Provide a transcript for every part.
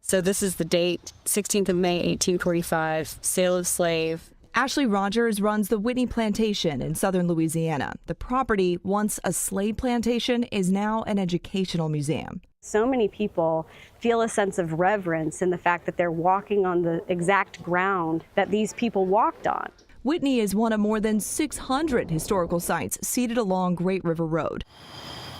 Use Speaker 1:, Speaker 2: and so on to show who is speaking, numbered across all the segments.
Speaker 1: So this is the date, 16th of May, 1845, sale of slave.
Speaker 2: Ashley Rogers runs the Whitney Plantation in southern Louisiana. The property, once a slave plantation, is now an educational museum.
Speaker 3: So many people feel a sense of reverence in the fact that they're walking on the exact ground that these people walked on.
Speaker 2: Whitney is one of more than 600 historical sites seated along Great River Road.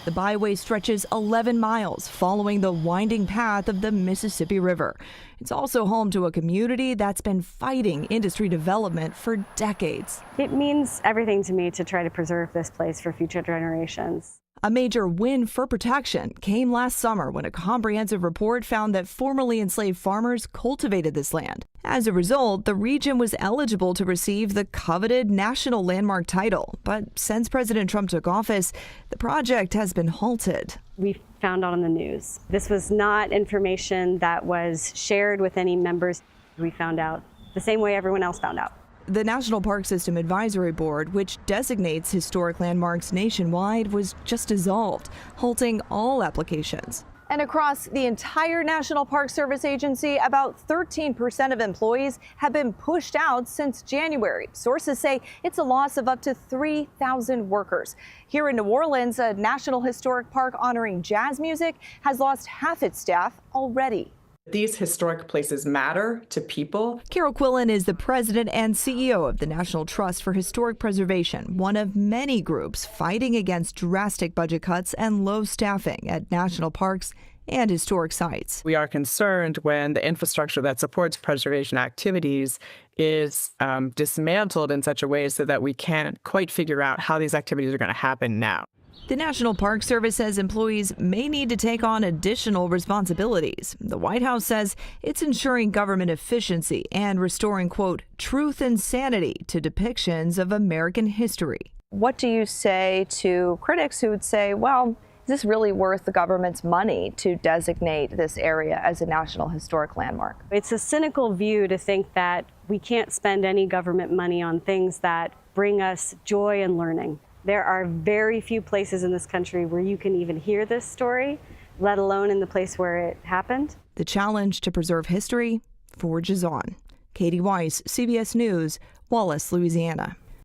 Speaker 2: The byway stretches 11 miles following the winding path of the Mississippi River. It's also home to a community that's been fighting industry development for decades.
Speaker 3: It means everything to me to try to preserve this place for future generations.
Speaker 2: A major win for protection came last summer when a comprehensive report found that formerly enslaved farmers cultivated this land. As a result, the region was eligible to receive the coveted National Landmark title. But since President Trump took office, the project has been halted.
Speaker 3: We found out on the news. This was not information that was shared with any members. We found out the same way everyone else found out.
Speaker 2: The National Park System Advisory Board, which designates historic landmarks nationwide, was just dissolved, halting all applications.
Speaker 4: And across the entire National Park Service agency, about 13% of employees have been pushed out since January. Sources say it's a loss of up to 3,000 workers. Here in New Orleans, a National Historic Park honoring jazz music has lost half its staff already.
Speaker 5: These historic places matter to people.
Speaker 2: Carol Quillen is the president and CEO of the National Trust for Historic Preservation, one of many groups fighting against drastic budget cuts and low staffing at national parks and historic sites.
Speaker 6: We are concerned when the infrastructure that supports preservation activities is dismantled in such a way so that we can't quite figure out how these activities are going to happen now.
Speaker 2: The National Park Service says employees may need to take on additional responsibilities. The White House says it's ensuring government efficiency and restoring, quote, truth and sanity to depictions of American history.
Speaker 4: What do you say to critics who would say, well, is this really worth the government's money to designate this area as a National Historic Landmark?
Speaker 3: It's a cynical view to think that we can't spend any government money on things that bring us joy and learning. There are very few places in this country where you can even hear this story, let alone in the place where it happened.
Speaker 2: The challenge to preserve history forges on. Katie Weiss, CBS News, Wallace, Louisiana.